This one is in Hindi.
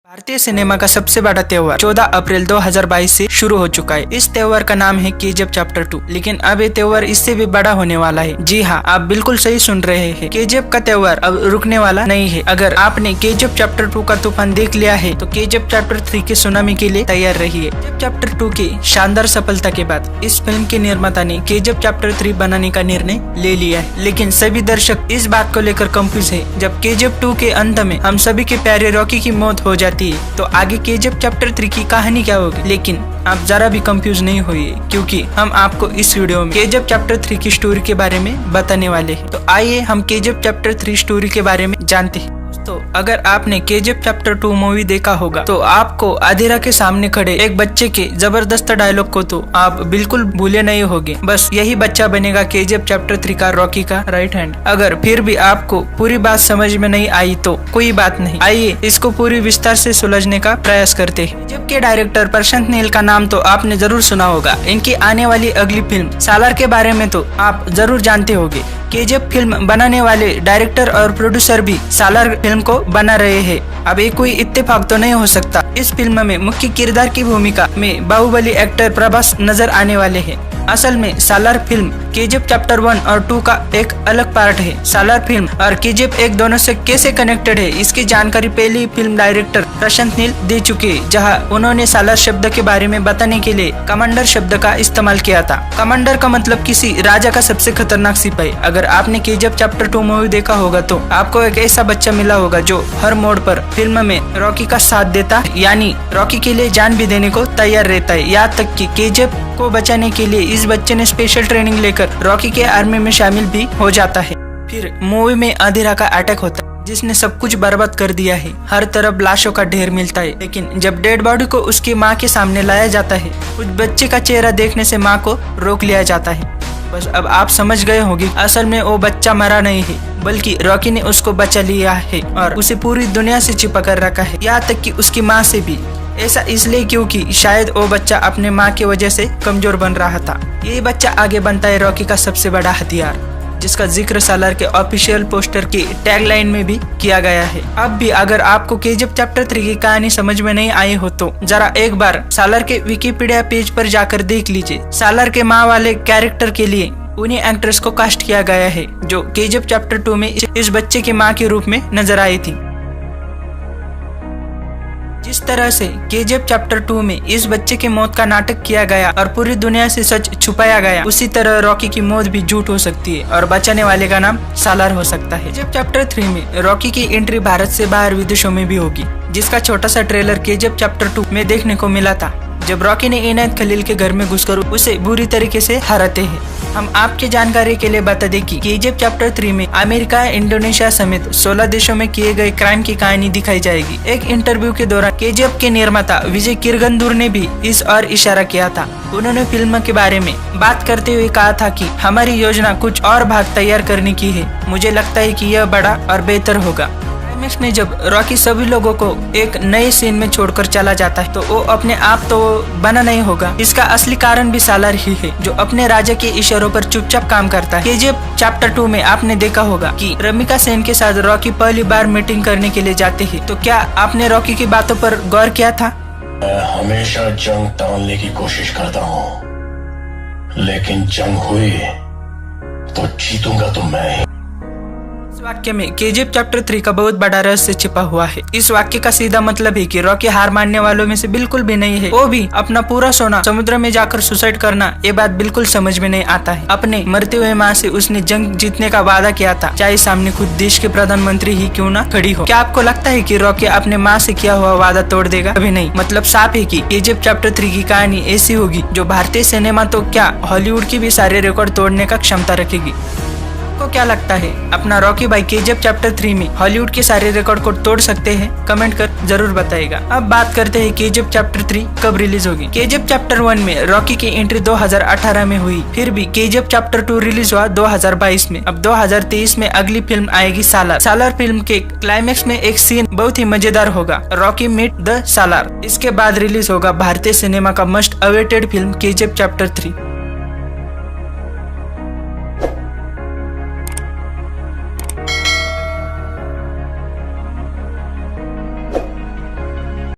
भारतीय सिनेमा का सबसे बड़ा त्योहार 14 अप्रैल 2022 से शुरू हो चुका है। इस त्योहार का नाम है केजीएफ चैप्टर 2। लेकिन अब ये त्योहार इससे भी बड़ा होने वाला है। जी हाँ, आप बिल्कुल सही सुन रहे हैं। केजीएफ का त्योहार अब रुकने वाला नहीं है। अगर आपने केजीएफ चैप्टर 2 का तूफान देख लिया है तो केजीएफ चैप्टर 3 के सुनामी के लिए तैयार रहिए। केजीएफ चैप्टर 2 की शानदार सफलता के बाद इस फिल्म के निर्माता ने केजीएफ चैप्टर 3 बनाने का निर्णय ले लिया है। लेकिन सभी दर्शक इस बात को लेकर कंफ्यूज है। जब केजीएफ 2 के अंत में हम सभी के प्यारे रॉकी की मौत हो जाती है तो आगे केजीएफ चैप्टर 3 की कहानी क्या होगी। लेकिन आप जरा भी कंफ्यूज नहीं होइए, क्योंकि हम आपको इस वीडियो में केजीएफ चैप्टर 3 की स्टोरी के बारे में बताने वाले हैं। तो आइए हम केजीएफ चैप्टर 3 स्टोरी के बारे में जानते हैं। तो अगर आपने केजीएफ चैप्टर 2 मूवी देखा होगा तो आपको अधेरा के सामने खड़े एक बच्चे के जबरदस्त डायलॉग को तो आप बिल्कुल भूले नहीं होंगे। बस यही बच्चा बनेगा केजीएफ चैप्टर 3 का रॉकी का राइट हैंड। अगर फिर भी आपको पूरी बात समझ में नहीं आई तो कोई बात नहीं, आइए इसको पूरी विस्तार से सुलझने का प्रयास करते हैं। केजीएफ के डायरेक्टर प्रशांत नील का नाम तो आपने जरूर सुना होगा। इनकी आने वाली अगली फिल्म सालार के बारे में तो आप जरूर जानते होंगे। केजीएफ फिल्म बनाने वाले डायरेक्टर और प्रोड्यूसर भी सालार फिल्म को बना रहे हैं। अब ये कोई इत्तेफाक तो नहीं हो सकता। इस फिल्म में मुख्य किरदार की भूमिका में बाहुबली एक्टर प्रभास नजर आने वाले हैं। असल में सालार फिल्म केजीएफ चैप्टर 1 और 2 का एक अलग पार्ट है। सालार फिल्म और केजीएफ एक दोनों से कैसे कनेक्टेड है इसकी जानकारी पहली फिल्म डायरेक्टर प्रशांत नील दे चुके हैं, जहां उन्होंने सालार शब्द के बारे में बताने के लिए कमांडर शब्द का इस्तेमाल किया था। कमांडर का मतलब किसी राजा का सबसे खतरनाक सिपाही। अगर आपने केजीएफ चैप्टर 2 मूवी देखा होगा तो आपको एक ऐसा बच्चा मिला होगा जो हर मोड़ पर फिल्म में रॉकी का साथ देता, यानी रॉकी के लिए जान भी देने को तैयार रहता है। यहाँ तक कि केजीएफ को बचाने के लिए इस बच्चे ने स्पेशल ट्रेनिंग लेकर रॉकी के आर्मी में शामिल भी हो जाता है। फिर मूवी में अधेरा का अटैक होता है जिसने सब कुछ बर्बाद कर दिया है। हर तरफ लाशों का ढेर मिलता है। लेकिन जब डेड बॉडी को उसकी माँ के सामने लाया जाता है, उस बच्चे का चेहरा देखने से माँ को रोक लिया जाता है। बस अब आप समझ गए होंगे, असल में वो बच्चा मरा नहीं है, बल्कि रॉकी ने उसको बचा लिया है और उसे पूरी दुनिया से छिपा कर रखा है, यहाँ तक कि उसकी माँ से भी। ऐसा इसलिए क्योंकि शायद वो बच्चा अपने माँ की वजह से कमजोर बन रहा था। यही बच्चा आगे बनता है रॉकी का सबसे बड़ा हथियार, जिसका जिक्र सालार के ऑफिशियल पोस्टर की टैगलाइन में भी किया गया है। अब भी अगर आपको केजीएफ चैप्टर 3 की कहानी समझ में नहीं आई हो तो जरा एक बार सालार के विकिपीडिया पेज पर जाकर देख लीजिए। सालार के माँ वाले कैरेक्टर के लिए उन्हीं एक्ट्रेस को कास्ट किया गया है जो केजीएफ चैप्टर 2 में इस बच्चे की माँ के रूप में नजर आई थी। जिस तरह से केजीएफ चैप्टर 2 में इस बच्चे की मौत का नाटक किया गया और पूरी दुनिया से सच छुपाया गया, उसी तरह रॉकी की मौत भी झूठ हो सकती है और बचाने वाले का नाम सालार हो सकता है। केजीएफ चैप्टर 3 में रॉकी की एंट्री भारत से बाहर विदेशों में भी होगी, जिसका छोटा सा ट्रेलर केजीएफ चैप्टर 2 में देखने को मिला था, जब रॉकी ने इनायत खलील के घर में घुसकर उसे बुरी तरीके से हराते हैं। हम आपकी जानकारी के लिए बता दें कि केजीएफ चैप्टर 3 में अमेरिका, इंडोनेशिया समेत 16 देशों में किए गए क्राइम की कहानी दिखाई जाएगी। एक इंटरव्यू के दौरान केजीएफ के निर्माता विजय किरगंदूर ने भी इस और इशारा किया था। उन्होंने फिल्म के बारे में बात करते हुए कहा था कि हमारी योजना कुछ और भाग तैयार करने की है। मुझे लगता है कि यह बड़ा और बेहतर होगा। क्लाइमेक्स में जब रॉकी सभी लोगों को एक नए सीन में छोड़कर चला जाता है तो वो अपने आप तो बना नहीं होगा। इसका असली कारण भी सालार ही है, जो अपने राजा के इशारों पर चुपचाप काम करता है। केजीएफ चैप्टर 2 में आपने देखा होगा कि रमिका सेन के साथ रॉकी पहली बार मीटिंग करने के लिए जाते हैं। तो क्या आपने रॉकी की बातों पर गौर किया था? मैं हमेशा जंग टालने की कोशिश करता हूँ, लेकिन जंग हुई तो जीतूंगा तो मैं ही। इस वाक्य में केजीएफ चैप्टर 3 का बहुत बड़ा रहस्य छिपा हुआ है। इस वाक्य का सीधा मतलब है कि रॉकी हार मानने वालों में से बिल्कुल भी नहीं है। वो भी अपना पूरा सोना समुद्र में जाकर सुसाइड करना, ये बात बिल्कुल समझ में नहीं आता है। अपने मरते हुए माँ से उसने जंग जीतने का वादा किया था, चाहे सामने खुद देश के प्रधानमंत्री ही क्यों ना खड़ी हो। क्या आपको लगता है कि रॉकी अपने माँ से किया हुआ वादा तोड़ देगा? अभी नहीं। मतलब साफ है कि केजीएफ चैप्टर 3 की कहानी ऐसी होगी जो भारतीय सिनेमा तो क्या हॉलीवुड की भी सारे रिकॉर्ड तोड़ने का क्षमता रखेगी। आपको क्या लगता है, अपना रॉकी भाई केजीएफ चैप्टर 3 में हॉलीवुड के सारे रिकॉर्ड को तोड़ सकते हैं? कमेंट कर जरूर बताइएगा। अब बात करते हैं केजीएफ चैप्टर 3 कब रिलीज होगी। केजीएफ चैप्टर 1 में रॉकी की एंट्री 2018 में हुई, फिर भी केजीएफ चैप्टर 2 रिलीज हुआ 2022 में। अब 2023 में अगली फिल्म आएगी सालार। सालार फिल्म के क्लाइमेक्स में एक सीन बहुत ही मजेदार होगा, रॉकी मीट द सालार। इसके बाद रिलीज होगा भारतीय सिनेमा का must awaited film KGF chapter 3।